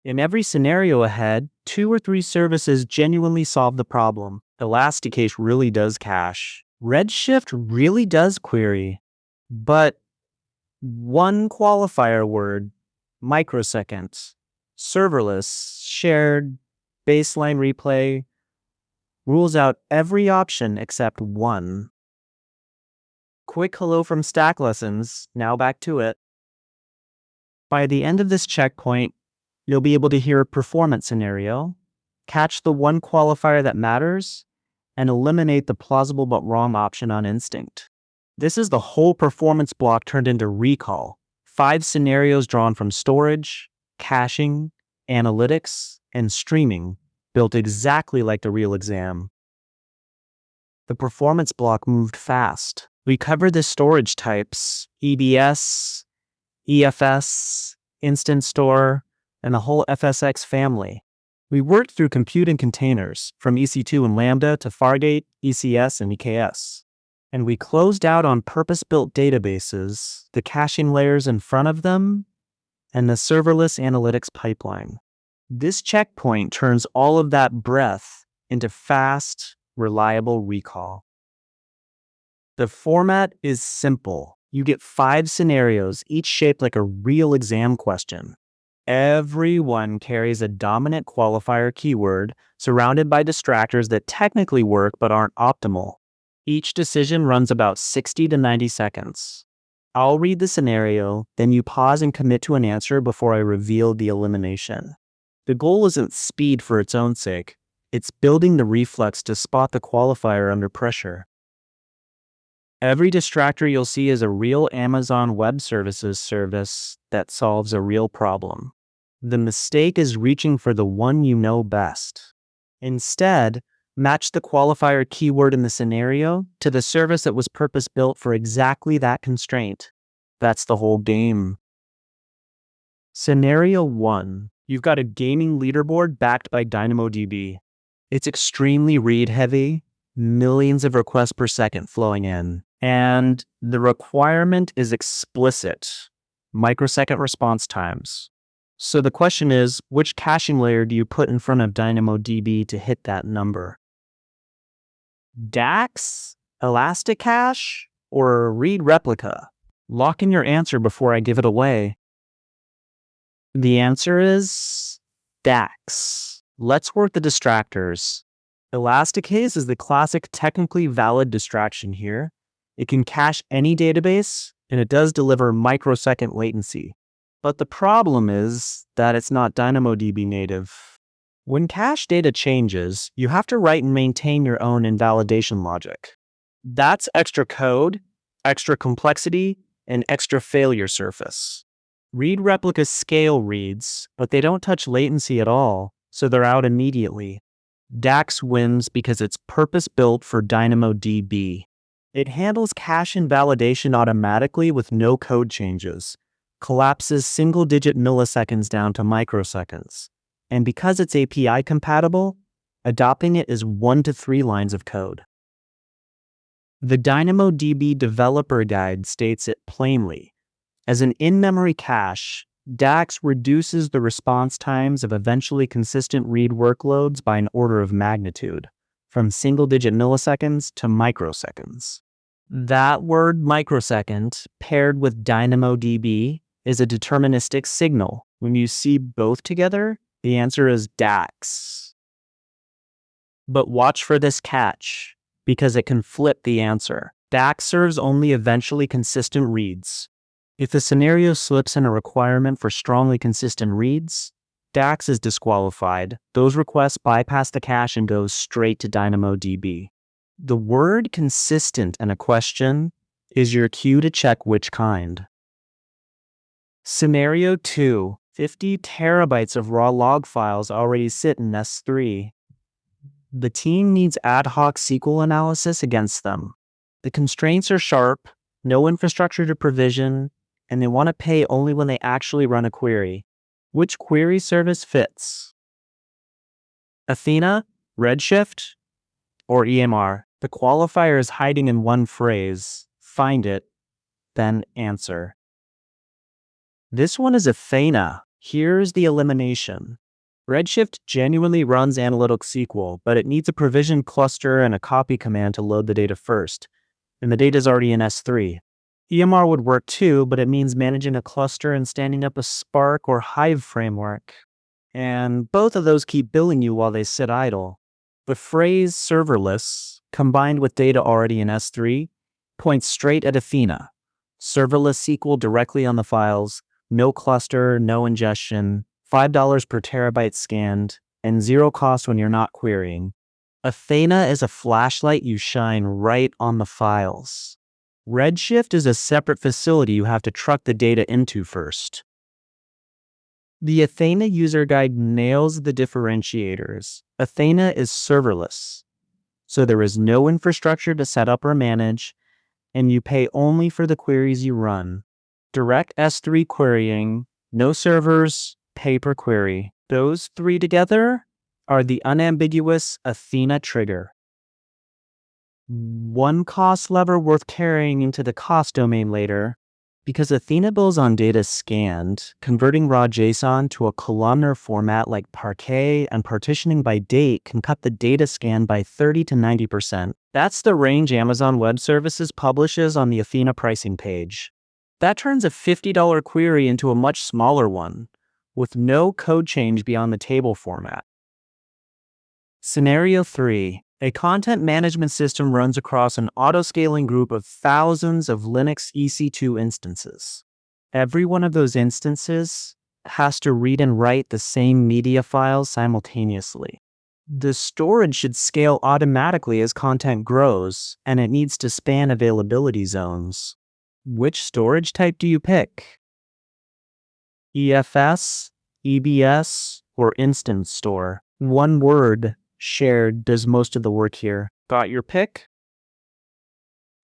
In every scenario ahead, 2 or 3 services genuinely solve the problem. ElastiCache really does cache. Redshift really does query. But one qualifier word, microsecond, serverless, shared, baseline replay, rules out every option except one. Quick hello from Stack Lessons, now back to it. By the end of this checkpoint, you'll be able to hear a performance scenario, catch the one qualifier that matters, and eliminate the plausible but wrong option on instinct. This is the whole performance block turned into recall. 5 scenarios drawn from storage, caching, analytics, and streaming, built exactly like the real exam. The performance block moved fast. We covered the storage types, EBS, EFS, Instant Store, and the whole FSX family. We worked through compute and containers, from EC2 and Lambda to Fargate, ECS, and EKS. And we closed out on purpose-built databases, the caching layers in front of them, and the serverless analytics pipeline. This checkpoint turns all of that breadth into fast, reliable recall. The format is simple. You get 5 scenarios, each shaped like a real exam question. Everyone carries a dominant qualifier keyword surrounded by distractors that technically work but aren't optimal. Each decision runs about 60 to 90 seconds. I'll read the scenario, then you pause and commit to an answer before I reveal the elimination. The goal isn't speed for its own sake. It's building the reflex to spot the qualifier under pressure. Every distractor you'll see is a real Amazon Web Services service that solves a real problem. The mistake is reaching for the one you know best. Instead, match the qualifier keyword in the scenario to the service that was purpose-built for exactly that constraint. That's the whole game. Scenario 1. You've got a gaming leaderboard backed by DynamoDB. It's extremely read-heavy, millions of requests per second flowing in. And the requirement is explicit, microsecond response times. So the question is, which caching layer do you put in front of DynamoDB to hit that number? DAX, ElastiCache, or Read Replica? Lock in your answer before I give it away. The answer is DAX. Let's work the distractors. ElastiCache is the classic technically valid distraction here. It can cache any database, and it does deliver microsecond latency. But the problem is that it's not DynamoDB native. When cache data changes, you have to write and maintain your own invalidation logic. That's extra code, extra complexity, and extra failure surface. Read Replicas scale reads, but they don't touch latency at all, so they're out immediately. DAX wins because it's purpose-built for DynamoDB. It handles cache invalidation automatically with no code changes, collapses single-digit milliseconds down to microseconds. And because it's API compatible, adopting it is 1 to 3 lines of code. The DynamoDB developer guide states it plainly. As an in-memory cache, DAX reduces the response times of eventually consistent read workloads by an order of magnitude, from single-digit milliseconds to microseconds. That word microsecond, paired with DynamoDB, is a deterministic signal. When you see both together, the answer is DAX. But watch for this catch, because it can flip the answer. DAX serves only eventually consistent reads. If the scenario slips in a requirement for strongly consistent reads, DAX is disqualified. Those requests bypass the cache and go straight to DynamoDB. The word consistent in a question is your cue to check which kind. Scenario 2. 50 terabytes of raw log files already sit in S3. The team needs ad hoc SQL analysis against them. The constraints are sharp, no infrastructure to provision, and they want to pay only when they actually run a query. Which query service fits? Athena, Redshift, or EMR? The qualifier is hiding in one phrase. Find it, then answer. This one is Athena. Here's the elimination. Redshift genuinely runs analytic SQL, but it needs a provisioned cluster and a copy command to load the data first, and the data is already in S3. EMR would work too, but it means managing a cluster and standing up a Spark or Hive framework. And both of those keep billing you while they sit idle. The phrase serverless, combined with data already in S3, points straight at Athena. Serverless SQL directly on the files, no cluster, no ingestion, $5 per terabyte scanned, and zero cost when you're not querying. Athena is a flashlight you shine right on the files. Redshift is a separate facility you have to truck the data into first. The Athena user guide nails the differentiators. Athena is serverless, so there is no infrastructure to set up or manage, and you pay only for the queries you run. Direct S3 querying, no servers, pay per query. Those three together are the unambiguous Athena trigger. One cost lever worth carrying into the cost domain later, because Athena bills on data scanned, converting raw JSON to a columnar format like Parquet and partitioning by date can cut the data scan by 30 to 90%. That's the range Amazon Web Services publishes on the Athena pricing page. That turns a $50 query into a much smaller one, with no code change beyond the table format. Scenario 3. A content management system runs across an auto-scaling group of thousands of Linux EC2 instances. Every one of those instances has to read and write the same media files simultaneously. The storage should scale automatically as content grows, and it needs to span availability zones. Which storage type do you pick? EFS, EBS, or Instance Store? One word, shared, does most of the work here. Got your pick?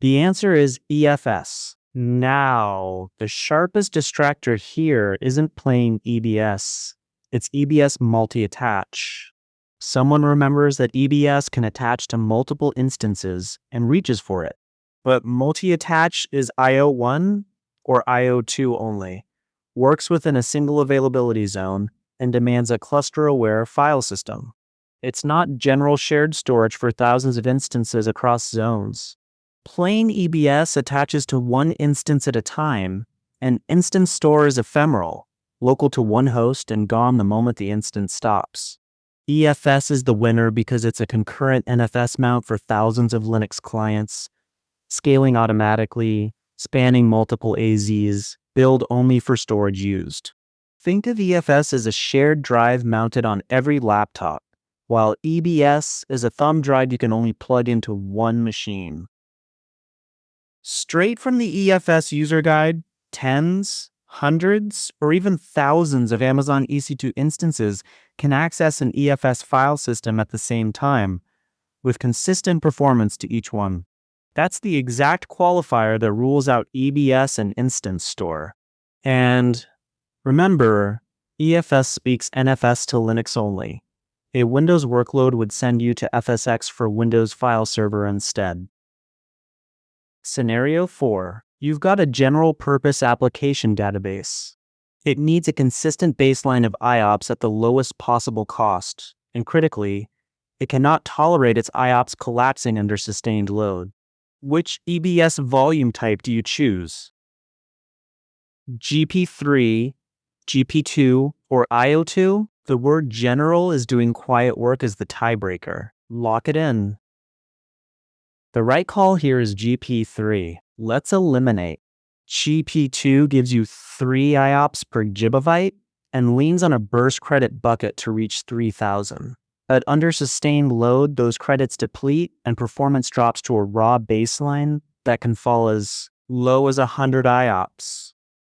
The answer is EFS. Now, the sharpest distractor here isn't plain EBS. It's EBS multi-attach. Someone remembers that EBS can attach to multiple instances and reaches for it. But multi-attach is IO1 or IO2 only, works within a single availability zone, and demands a cluster-aware file system. It's not general shared storage for thousands of instances across zones. Plain EBS attaches to one instance at a time, and instance store is ephemeral, local to one host and gone the moment the instance stops. EFS is the winner because it's a concurrent NFS mount for thousands of Linux clients, scaling automatically, spanning multiple AZs, billed only for storage used. Think of EFS as a shared drive mounted on every laptop, while EBS is a thumb drive you can only plug into one machine. Straight from the EFS user guide, tens, hundreds, or even thousands of Amazon EC2 instances can access an EFS file system at the same time, with consistent performance to each one. That's the exact qualifier that rules out EBS and Instance Store. And remember, EFS speaks NFS to Linux only. A Windows workload would send you to FSX for Windows file server instead. Scenario 4. You've got a general-purpose application database. It needs a consistent baseline of IOPS at the lowest possible cost, and critically, it cannot tolerate its IOPS collapsing under sustained load. Which EBS volume type do you choose? GP3, GP2, or IO2? The word general is doing quiet work as the tiebreaker. Lock it in. The right call here is GP3. Let's eliminate. GP2 gives you 3 IOPS per gigabyte and leans on a burst credit bucket to reach 3,000. But under sustained load, those credits deplete and performance drops to a raw baseline that can fall as low as 100 IOPS.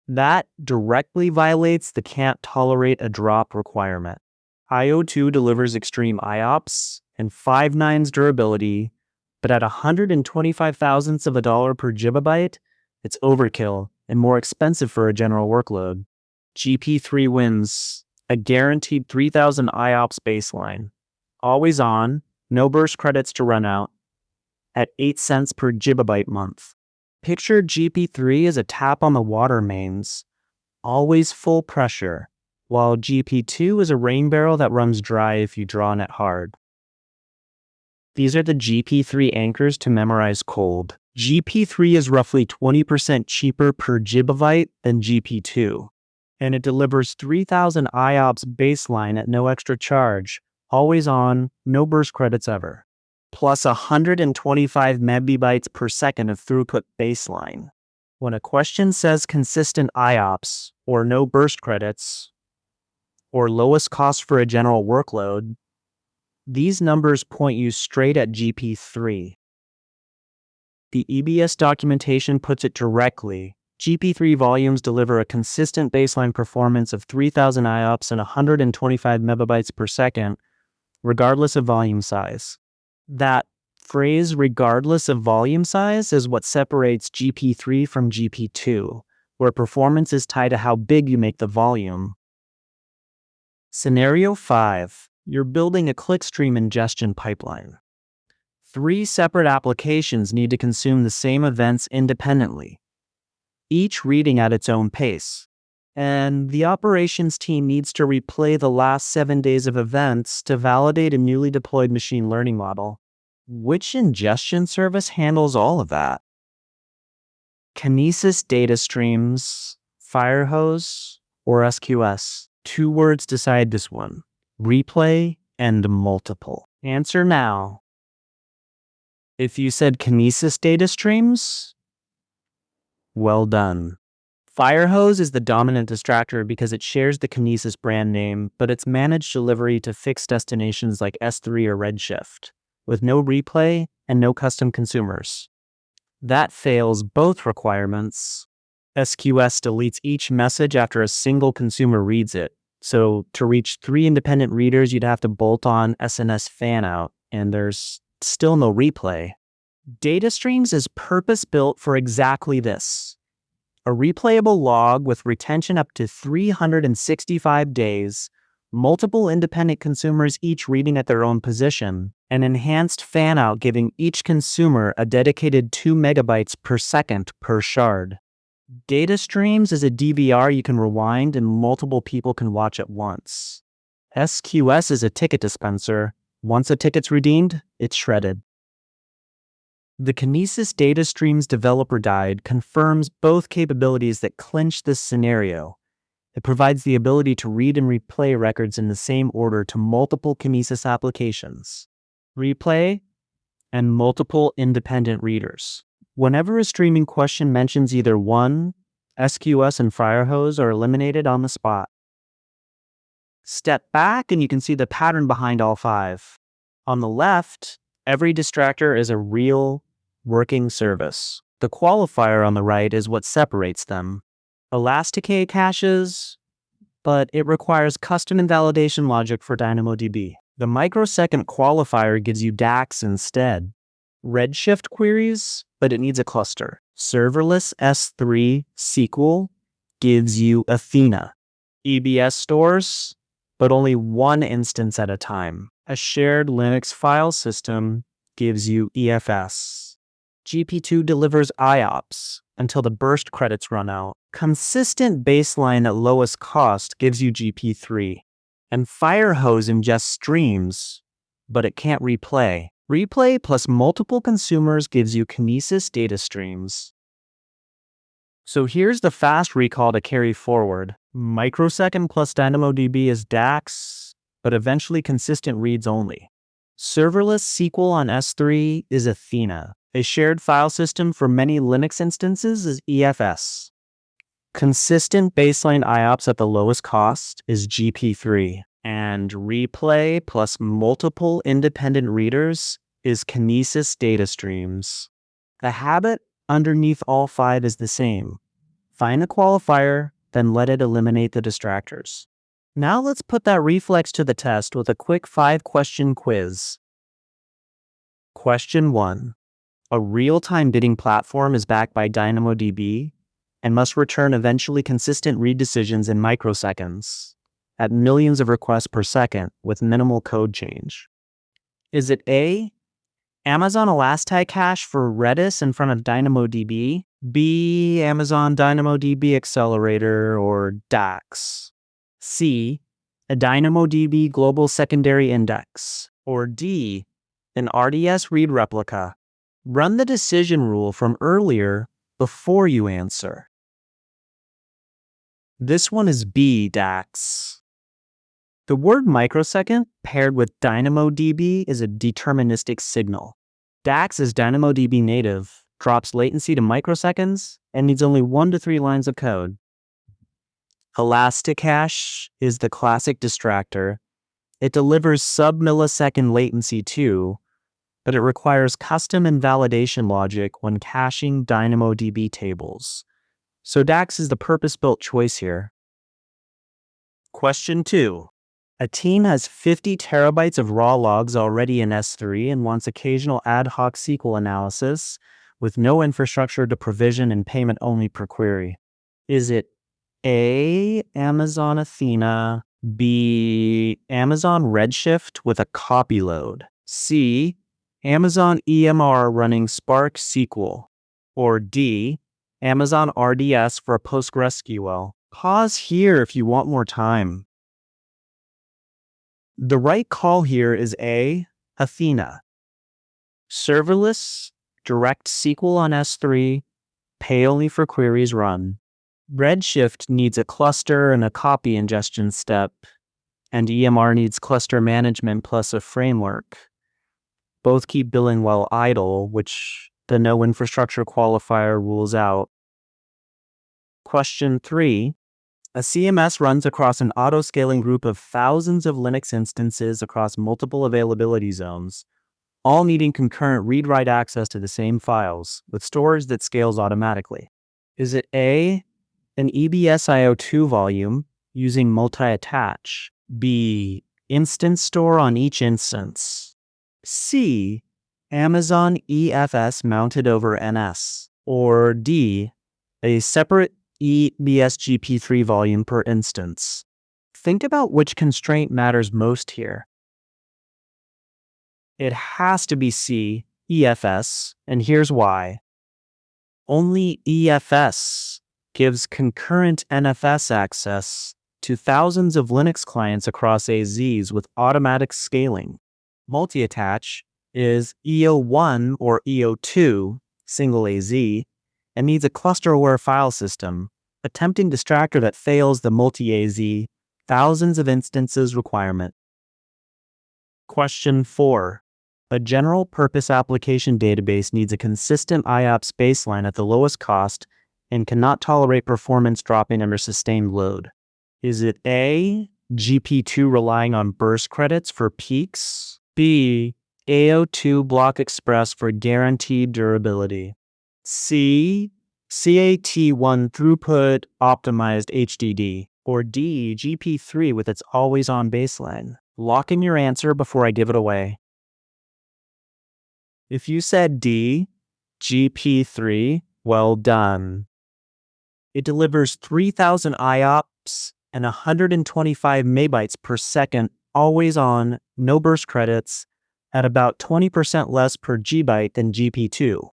That directly violates the can't tolerate a drop requirement. IO2 delivers extreme IOPS and 5 nines durability, but at 125 thousandths of a dollar per gigabyte, it's overkill and more expensive for a general workload. GP3 wins, a guaranteed 3,000 IOPS baseline. Always on, no burst credits to run out, at 8 cents per gigabyte month. Picture GP3 as a tap on the water mains, always full pressure, while GP2 is a rain barrel that runs dry if you draw on it hard. These are the GP3 anchors to memorize cold. GP3 is roughly 20% cheaper per gigabyte than GP2, and it delivers 3000 IOPS baseline at no extra charge, always on, no burst credits ever, plus 125 megabytes per second of throughput baseline. When a question says consistent IOPS, or no burst credits, or lowest cost for a general workload, these numbers point you straight at GP3. The EBS documentation puts it directly. GP3 volumes deliver a consistent baseline performance of 3000 IOPS and 125 megabytes per second, regardless of volume size. That phrase, regardless of volume size, is what separates GP3 from GP2, where performance is tied to how big you make the volume. Scenario 5. You're building a Clickstream ingestion pipeline. 3 separate applications need to consume the same events independently, each reading at its own pace. And the operations team needs to replay the last 7 days of events to validate a newly deployed machine learning model. Which ingestion service handles all of that? Kinesis Data Streams, Firehose, or SQS? 2 words decide this one: replay and multiple. Answer now. If you said Kinesis Data Streams, well done. Firehose is the dominant distractor because it shares the Kinesis brand name, but it's managed delivery to fixed destinations like S3 or Redshift, with no replay and no custom consumers. That fails both requirements. SQS deletes each message after a single consumer reads it, so to reach 3 independent readers, you'd have to bolt on SNS fanout, and there's still no replay. Data Streams is purpose-built for exactly this. A replayable log with retention up to 365 days, multiple independent consumers each reading at their own position, and enhanced fanout giving each consumer a dedicated 2 megabytes per second per shard. Data Streams is a DVR you can rewind and multiple people can watch at once. SQS is a ticket dispenser. Once a ticket's redeemed, it's shredded. The Kinesis Data Streams developer guide confirms both capabilities that clinch this scenario. It provides the ability to read and replay records in the same order to multiple Kinesis applications, replay, and multiple independent readers. Whenever a streaming question mentions either one, SQS and Firehose are eliminated on the spot. Step back and you can see the pattern behind all 5. On the left, every distractor is a real, working service. The qualifier on the right is what separates them. ElastiCache caches, but it requires custom invalidation logic for DynamoDB. The Microsecond qualifier gives you DAX instead. Redshift queries, but it needs a cluster. Serverless S3 SQL gives you Athena. EBS stores, but only one instance at a time. A shared Linux file system gives you EFS. GP2 delivers IOPS until the burst credits run out. Consistent baseline at lowest cost gives you GP3. And Firehose ingests streams, but it can't replay. Replay plus multiple consumers gives you Kinesis Data Streams. So here's the fast recall to carry forward. Microsecond plus DynamoDB is DAX, but eventually consistent reads only. Serverless SQL on S3 is Athena. A shared file system for many Linux instances is EFS. Consistent baseline IOPS at the lowest cost is GP3. And replay plus multiple independent readers is Kinesis Data Streams. The habit underneath all 5 is the same. Find a qualifier, then let it eliminate the distractors. Now let's put that reflex to the test with a quick 5-question quiz. Question 1. A real-time bidding platform is backed by DynamoDB and must return eventually consistent read decisions in microseconds at millions of requests per second with minimal code change. Is it A, Amazon ElastiCache for Redis in front of DynamoDB, B, Amazon DynamoDB Accelerator, or DAX? C. A DynamoDB global secondary index. Or D. An RDS read replica. Run the decision rule from earlier before you answer. This one is B, DAX. The word microsecond paired with DynamoDB is a deterministic signal. DAX is DynamoDB native, drops latency to microseconds, and needs only 1 to 3 lines of code. ElastiCache is the classic distractor. It delivers sub-millisecond latency too, but it requires custom invalidation logic when caching DynamoDB tables. So DAX is the purpose-built choice here. Question 2. A team has 50 terabytes of raw logs already in S3 and wants occasional ad hoc SQL analysis with no infrastructure to provision and payment only per query. Is it A. Amazon Athena, B. Amazon Redshift with a copy load, C. Amazon EMR running Spark SQL, or D. Amazon RDS for PostgreSQL? Pause here if you want more time. The right call here is A. Athena. Serverless, direct SQL on S3, pay only for queries run. Redshift needs a cluster and a copy ingestion step, and EMR needs cluster management plus a framework. Both keep billing while idle, which the no infrastructure qualifier rules out. Question 3. A CMS runs across an auto-scaling group of thousands of Linux instances across multiple availability zones, all needing concurrent read-write access to the same files, with storage that scales automatically. Is it A. An EBSIO2 volume using multi-attach, B. Instance store on each instance, C. Amazon EFS mounted over NS, or D. A separate EBSGP3 volume per instance? Think about which constraint matters most here. It has to be C, EFS, and here's why. Only EFS gives concurrent NFS access to thousands of Linux clients across AZs with automatic scaling. Multi-attach is EO1 or EO2, single AZ, and needs a cluster-aware file system, a tempting distractor that fails the multi-AZ, thousands of instances requirement. Question 4. A general-purpose application database needs a consistent IOPS baseline at the lowest cost and cannot tolerate performance dropping under sustained load. Is it A. GP2 relying on burst credits for peaks, B. AO2 block express for guaranteed durability, C. CAT1 throughput optimized HDD, or D. GP3 with its always-on baseline? Lock in your answer before I give it away. If you said D, GP3, well done. It delivers 3,000 IOPS and 125 megabytes per second, always on, no burst credits, at about 20% less per GB than GP2.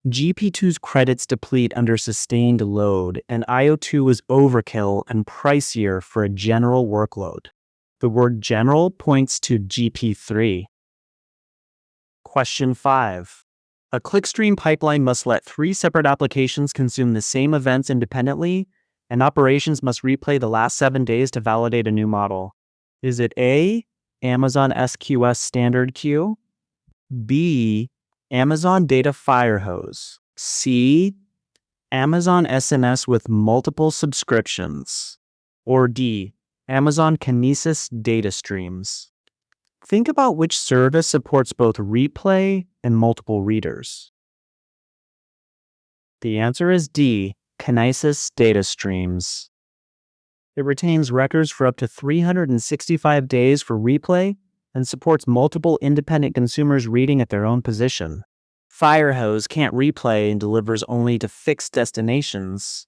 GP2's credits deplete under sustained load, and IO2 is overkill and pricier for a general workload. The word general points to GP3. Question 5. A Clickstream pipeline must let 3 separate applications consume the same events independently, and operations must replay the last 7 days to validate a new model. Is it A. Amazon SQS standard queue, B. Amazon Data Firehose, C. Amazon SNS with multiple subscriptions, or D. Amazon Kinesis Data Streams? Think about which service supports both replay and multiple readers. The answer is D. Kinesis Data Streams. It retains records for up to 365 days for replay and supports multiple independent consumers reading at their own position. Firehose can't replay and delivers only to fixed destinations,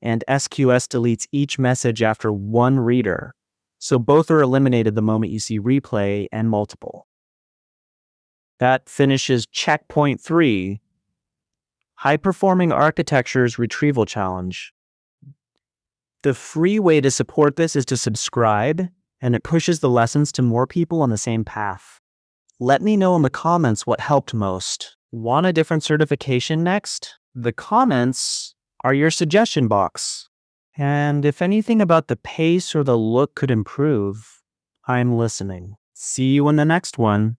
and SQS deletes each message after one reader, so both are eliminated the moment you see replay and multiple. That finishes checkpoint 3, High-Performing Architectures Retrieval Challenge. The free way to support this is to subscribe, and it pushes the lessons to more people on the same path. Let me know in the comments what helped most. Want a different certification next? The comments are your suggestion box. And if anything about the pace or the look could improve, I'm listening. See you in the next one.